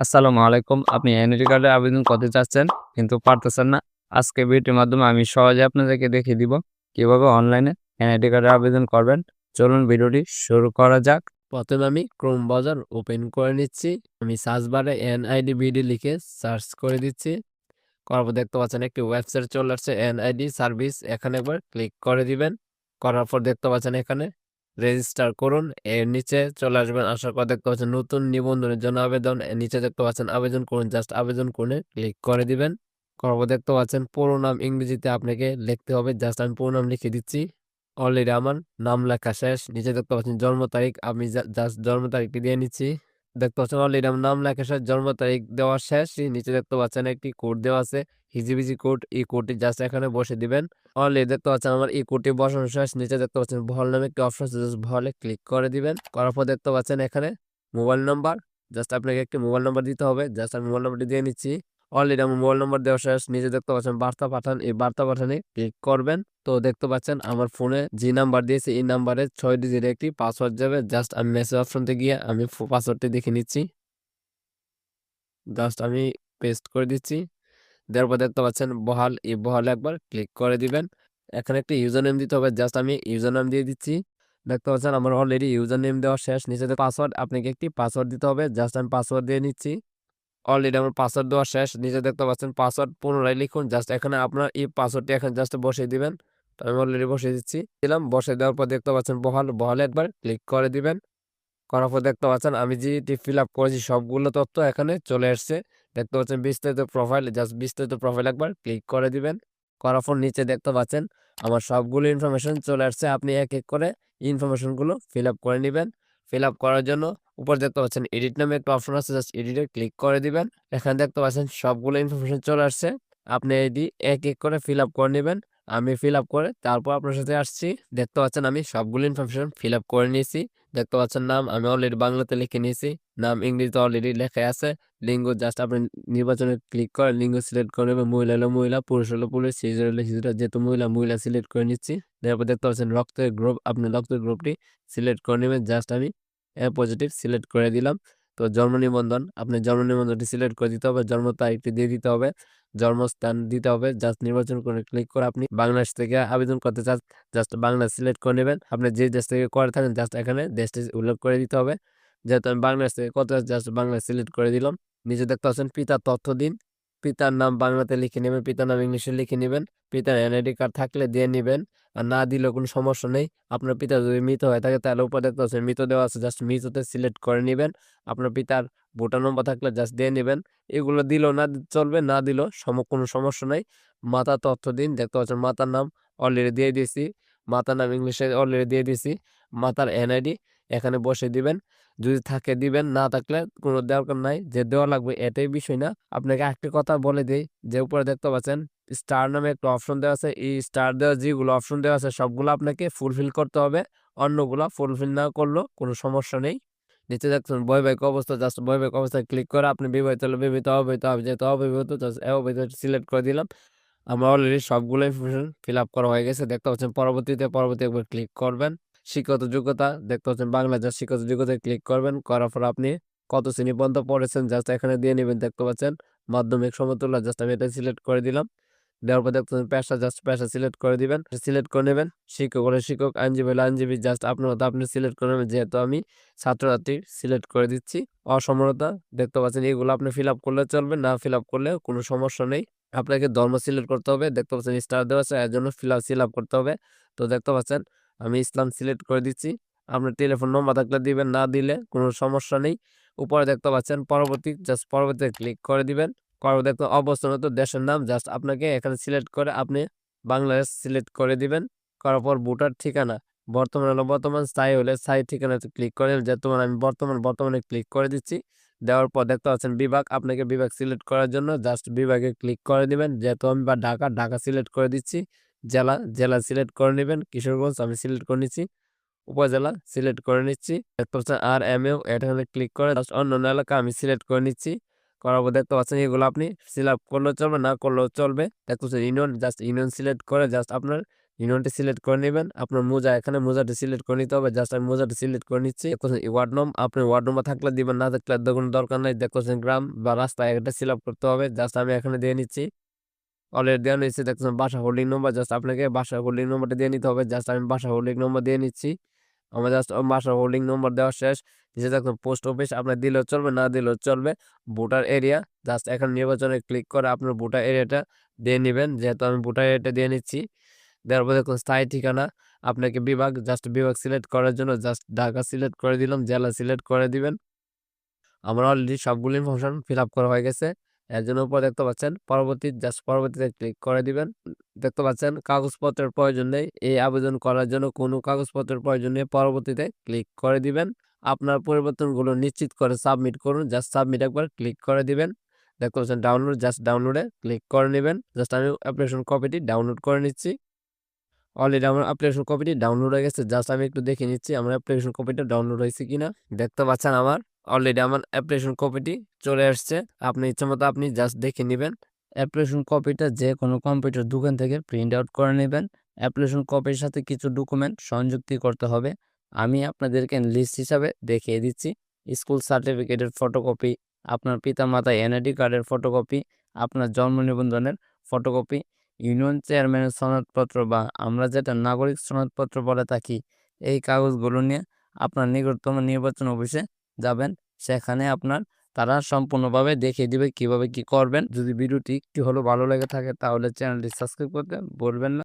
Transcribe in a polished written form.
আসসালামু আলাইকুম। আপনি এনআইডি কার্ডের আবেদন করতে চাচ্ছেন কিন্তু পারতেছেন না। আজকে ভিডিওর মাধ্যমে আমি সহজে আপনাদেরকে দেখিয়ে দিব কিভাবে অনলাইনে এনআইডি কার্ডের আবেদন করবেন। চলুন ভিডিওটি শুরু করা যাক। প্রথমে আমি ক্রোম ব্রাউজার ওপেন করে নিচ্ছি। আমি সার্চ বারে এনআইডি বিডি লিখে সার্চ করে দিচ্ছি। করার পর দেখতে পাচ্ছেন একটি ওয়েবসাইট চলে আসছে এনআইডি সার্ভিস। এখানে একবার ক্লিক করে দিবেন। করার পর দেখতে পাচ্ছেন এখানে রেজিস্টার করুন। এর নিচে চলে আসবেন। আসার পর দেখতে পাচ্ছেন নতুন নিবন্ধনের জন্য আবেদন। এর নিচে দেখতে পাচ্ছেন আবেদন করুন। জাস্ট আবেদন করে ক্লিক করে দিবেন। করার পর দেখতে পাচ্ছেন পুরো নাম ইংরেজিতে আপনাকে লিখতে হবে। জাস্ট আমি পুরো নাম লিখে দিচ্ছি। অলরেডি আমার নাম লেখা শেষ। নিচে দেখতে পাচ্ছেন জন্ম তারিখ। আমি জাস্ট জন্ম তারিখটি দিয়ে নিচ্ছি। দেখতে পাচ্ছেন অলরেডি আমার নাম লেখা শেষ, জন্ম তারিখ দেওয়া শেষ। নিচে দেখতে পাচ্ছেন একটি কোড দেওয়া আছে, হিজিবিজি কোড। এই কোডটি জাস্ট এখানে বসে দিবেন। অলরেডি দেখতে পাচ্ছেন আমার এই কোডটি বসানো শেষ। নিচে দেখতে পাচ্ছেন বহল নামে একটি অপশন আছে, জাস্ট বহলে ক্লিক করে দিবেন। করার পর দেখতে পাচ্ছেন এখানে মোবাইল নাম্বার। জাস্ট আপনাকে একটি মোবাইল নাম্বার দিতে হবে। জাস্ট আমি মোবাইল নাম্বারটি দিয়ে নিচ্ছি। অলরেডি আমার মোবাইল নাম্বার দেওয়া শেষ। নিচে দেখতে পাচ্ছেন বার্তা পাঠান, এই বার্তা পাঠানে ক্লিক করবেন। তো দেখতে পাচ্ছেন আমার ফোনে যে নাম্বার দিয়েছে এই নাম্বারে 6 ডিজিট একটি পাসওয়ার্ড যাবে। জাস্ট আমি মেসেজ অপশনতে গিয়ে আমি পাসওয়ার্ডটি দেখে নিচ্ছি। জাস্ট আমি পেস্ট করে দিচ্ছি। দেওয়ার পর দেখতে পাচ্ছেন বহাল, এই বহালে একবার ক্লিক করে দিবেন। এখানে একটা ইউজার নেম দিতে হবে। জাস্ট আমি ইউজার নাম দিয়ে দিচ্ছি। দেখতে পাচ্ছেন আমার অলরেডি ইউজার নেম দেওয়া শেষ। নিচে পাসওয়ার্ড, আপনাকে একটি পাসওয়ার্ড দিতে হবে। জাস্ট আমি পাসওয়ার্ড দিয়ে নিচ্ছি। অলরেডি আমার পাসওয়ার্ড দেওয়া শেষ। নিচে দেখতে পাচ্ছেন পাসওয়ার্ড পুনরায় লিখুন। জাস্ট এখানে আপনার এই পাসওয়ার্ডটি এখানে জাস্ট বসিয়ে দিবেন। তো আমি অলরেডি বসিয়ে দিচ্ছি, দিলাম। বসিয়ে দেওয়ার পর দেখতে পাচ্ছেন বহালে একবার ক্লিক করে দিবেন। করার পর দেখতে পাচ্ছেন আমি যেটি ফিল আপ করেছি সবগুলো তথ্য এখানে চলে আসছে। দেখতে পাচ্ছেন বিস্তারিত প্রোফাইল, জাস্ট বিস্তারিত প্রোফাইল একবার ক্লিক করে দিবেন। করার পর নিচে দেখতে পাচ্ছেন আমার সবগুলো ইনফরমেশন চলে আসছে। আপনি এক এক করে ইনফরমেশনগুলো ফিল আপ করে নেবেন। ফিল আপ করার জন্য উপর দেখতে পাচ্ছেন এডিট নামে একটা অপশন আছে, জাস্ট এডিটে ক্লিক করে দিবেন। এখানে দেখতে পাচ্ছেন সবগুলো ইনফরমেশন চলে আসছে। আপনি এটি এক এক করে ফিল আপ করে নেবেন। আমি ফিল আপ করে তারপর আপনার সাথে আসছি। দেখতে পাচ্ছেন আমি সবগুলো ইনফরমেশন ফিল আপ করে নিয়েছি। দেখতে পাচ্ছেন নাম আমি অলরেডি বাংলাতে লিখে নিয়েছি। নাম ইংরেজিতে অলরেডি লেখা আছে। লিঙ্গ জাস্ট আপনি নির্বাচনে ক্লিক করে লিঙ্গ সিলেক্ট করে নেবেন। মহিলা হলে মহিলা, পুরুষ হলে পুরুষ, হিজড়া হলে হিজড়া। যেহেতু মহিলা সিলেক্ট করে নিচ্ছি। তারপর দেখতে পাচ্ছেন রক্তের গ্রুপ, আপনি রক্তের গ্রুপটি সিলেক্ট করে নেবেন। জাস্ট আমি পজিটিভ সিলেক্ট করে দিলাম। তো জন্ম নিবন্ধন, আপনি জন্ম নিবন্ধনটি সিলেক্ট করে দিতে হবে। জন্ম তারিখটি দিয়ে দিতে হবে। জন্মস্থান দিতে হবে। জাস্ট নির্বাচন করে ক্লিক করে আপনি বাংলাদেশ থেকে আবেদন করতে চান, জাস্ট বাংলা সিলেক্ট করে নেবেন। আপনি যে দেশ থেকে করে থাকেন জাস্ট এখানে দেশটি উল্লেখ করে দিতে হবে। যেহেতু আমি বাংলাদেশ থেকে করতে চাচ্ছি, জাস্ট বাংলা সিলেক্ট করে দিলাম। নিচে দেখতে পাচ্ছেন পিতার তথ্য দিন। পিতার নাম বাংলাতে লিখে নেবেন, পিতার নাম ইংলিশে লিখে নেবেন। পিতার এনআইডি কার্ড থাকলে দিয়ে নেবেন, আর না দিলেও কোনো সমস্যা নেই। আপনার পিতা যদি মৃত হয়ে থাকে তাহলে উপরে দেখতে পাচ্ছেন মৃত দেওয়া আছে, জাস্ট মৃততে সিলেক্ট করে নেবেন। আপনার পিতার ভোটার নম্বর থাকলে জাস্ট দিয়ে নেবেন। এগুলো দিলেও না চলবে, না দিলেও কোনো সমস্যা নাই। মাতার তথ্য দিন। দেখতে পাচ্ছেন মাতার নাম অলরেডি দিয়ে দিয়েছি। মাতার নাম ইংলিশে অলরেডি দিয়ে দিয়েছি। মাতার এনআইডি এখানে বসে দিবেন। যদি থাকে দিবেন, না থাকলে কোনো দরকার নাই যে দেওয়া লাগবে এটাই বিষয় না। আপনাকে একটা কথা বলে দিই, যে উপরে দেখতে পাচ্ছেন স্টার নামে একটা অপশন দেওয়া আছে। এই স্টার দেওয়া যেগুলো অপশন দেওয়া আছে সবগুলো আপনাকে ফুলফিল করতে হবে। অন্যগুলো ফুলফিল না করলেও কোনো সমস্যা নেই। নিচে দেখছেন বৈবাহিক অবস্থা, জাস্ট বৈবাহিক অবস্থায় ক্লিক করে আপনি বিবাহিত হলে বিবাহিত, অবিবাহিত হবে, যেহেতু অবিবাহিত জাস্ট অবিবাহিত সিলেক্ট করে দিলাম। আমার অলরেডি সবগুলো ইনফরমেশন ফিল আপ করা হয়ে গেছে। দেখতে পাচ্ছেন পরবর্তী একবার ক্লিক করবেন। শিক্ষাগত যোগ্যতা দেখতে পাচ্ছেন বাংলা, জাস্ট শিক্ষাগত যোগ্যতায় ক্লিক করবেন। করার পর আপনি কত শ্রেণী পর্যন্ত পড়েছেন জাস্ট এখানে দিয়ে নেবেন। দেখতে পাচ্ছেন মাধ্যমিক সমতুল্য, জাস্ট আমি এটা সিলেক্ট করে দিলাম। দেওয়ার পর দেখতে পাচ্ছেন পেশা, জাস্ট পেশা সিলেক্ট করে দিবেন, সিলেক্ট করে নেবেন। শিক্ষক হলে শিক্ষক, আইনজীবী হলে আইনজীবী, জাস্ট আপনার মতো আপনি সিলেক্ট করে নেবেন। যেহেতু আমি ছাত্রছাত্রী সিলেক্ট করে দিচ্ছি। অসমরতা দেখতে পাচ্ছেন এগুলো আপনি ফিল আপ করলে চলবে, না ফিল আপ করলে কোনো সমস্যা নেই। আপনাকে ধর্ম সিলেক্ট করতে হবে। দেখতে পাচ্ছেন স্টার দেওয়া আছে, এর জন্য ফিল আপ করতে হবে। তো দেখতে পাচ্ছেন আমি ইসলাম সিলেক্ট করে দিচ্ছি। আপনার টেলিফোন নম্বর থাকলে দিবেন, না দিলে কোনো সমস্যা নেই। উপরে দেখতে পাচ্ছেন পরবর্তী, জাস্ট পরবর্তীতে ক্লিক করে দিবেন। করার দেখতে অবস্থানত দেশের নাম জাস্ট আপনাকে এখানে সিলেক্ট করে আপনি বাংলাদেশ সিলেক্ট করে দিবেন। করার পর ভোটার ঠিকানা বর্তমান হলো বর্তমান, স্থায়ী হলে স্থায়ী ঠিকানাতে ক্লিক করে যে তোমার আমি বর্তমানে ক্লিক করে দিচ্ছি। দেওয়ার পর দেখতে পাচ্ছেন বিভাগ, আপনাকে বিভাগ সিলেক্ট করার জন্য জাস্ট বিভাগে ক্লিক করে দিবেন। যেহেতু আমি ঢাকা সিলেক্ট করে দিচ্ছি। জেলা সিলেক্ট করে নেবেন। কিশোরগঞ্জ আমি সিলেক্ট করে নিচ্ছি। উপজেলা সিলেক্ট করে নিচ্ছি। দেখতে পাচ্ছেন আর এম এ এখানে ক্লিক করে জাস্ট অন্যান্য এলাকা আমি সিলেক্ট করে নিচ্ছি। করার পর দেখতে পাচ্ছেন এগুলো আপনি ফিল আপ করলেও চলবে, না করলেও চলবে। দেখতে পাচ্ছেন ইউনিয়ন, জাস্ট ইউনিয়ন সিলেক্ট করে জাস্ট আপনার ইউনিয়নটি সিলেক্ট করে নেবেন। আপনার মোজা এখানে মোজাটি সিলেক্ট করে নিতে হবে। জাস্ট আমি মোজাটি সিলেক্ট করে নিচ্ছি। দেখতেছেন ওয়ার্ড নাম, আপনি ওয়ার্ড নাম্বার থাকলে দিবেন, না থাকলে কোনো দরকার নাই। দেখতেছেন গ্রাম বা রাস্তা এটা সিলেক্ট করতে হবে। জাস্ট আমি এখানে দিয়ে নিচ্ছি। অলরেডি দেওয়া নিচ্ছি। দেখতেছেন বাসা হোল্ডিং নম্বর, জাস্ট আপনাকে বাসা হোল্ডিং নম্বরটা দিয়ে নিতে হবে। জাস্ট আমি বাসা হোল্ডিং নম্বর দিয়ে নিচ্ছি। আমার জাস্ট বাসা হোল্ডিং নম্বর দেওয়া শেষ। নিচে দেখুন পোস্ট অফিস, আপনার দিলেও চলবে, না দিলেও চলবে। ভোটার এরিয়া, জাস্ট এখন নির্বাচনে ক্লিক করে আপনার ভোটার এরিয়াটা দিয়ে নেবেন। যেহেতু আমি ভোটার এরিয়াটা দিয়ে নিচ্ছি। দেওয়ার পর দেখুন স্থায়ী ঠিকানা, আপনাকে বিভাগ, জাস্ট বিভাগ সিলেক্ট করার জন্য জাস্ট ঢাকা সিলেক্ট করে দিলাম, জেলা সিলেক্ট করে দিবেন। আমার অলরেডি সবগুলো ইনফরমেশন ফিল আপ করা হয়ে গেছে। এর জন্য উপর দেখতে পাচ্ছেন পরবর্তী, জাস্ট পরবর্তীতে ক্লিক করে দিবেন। দেখতে পাচ্ছেন কাগজপত্রের প্রয়োজন নেই। এই আবেদন করার জন্য কোনো কাগজপত্রের প্রয়োজন নেই। পরবর্তীতে ক্লিক করে দিবেন। আপনার পরিবর্তনগুলো নিশ্চিত করে সাবমিট করুন। জাস্ট সাবমিট একবার ক্লিক করে দিবেন। দেখতে পাচ্ছেন ডাউনলোড, জাস্ট ডাউনলোডে ক্লিক করে নেবেন। জাস্ট আমি অ্যাপ্লিকেশন কপিটি ডাউনলোড করে নিচ্ছি। অলরেডি আমার অ্যাপ্লিকেশন কপিটি ডাউনলোড হয়ে গেছে। জাস্ট আমি একটু দেখে নিচ্ছি আমার অ্যাপ্লিকেশন কপিটা ডাউনলোড হয়েছে কিনা। দেখতে পাচ্ছেন আমার অলরেডি আমার অ্যাপ্লিকেশন কপিটি চলে আসছে। আপনি ইচ্ছামতো আপনি জাস্ট দেখে নেবেন। অ্যাপ্লিকেশন কপিটা যে কোনো কম্পিউটার দোকান থেকে প্রিন্ট আউট করে নেবেন। অ্যাপ্লিকেশন কপির সাথে কিছু ডকুমেন্ট সংযুক্তি করতে হবে। আমি আপনাদেরকে লিস্ট হিসাবে দেখিয়ে দিচ্ছি। স্কুল সার্টিফিকেটের ফটোকপি, আপনার পিতামাতা এনআইডি কার্ডের ফটোকপি, আপনার জন্ম নিবন্ধনের ফটোকপি, ইউনিয়ন চেয়ারম্যানের সনদপত্র বা আমরা যেটা নাগরিক সনদপত্র বলে থাকি, এই কাগজগুলো নিয়ে আপনার নিকটতম নির্বাচন অফিসে যাবেন। সেখানে আপনার তারা সম্পূর্ণভাবে দেখিয়ে দিবে কিভাবে কি করবেন। যদি ভিডিওটি একটু হলেও ভালো লেগে থাকে তাহলে চ্যানেলটি সাবস্ক্রাইব করতে ভুলবেন না।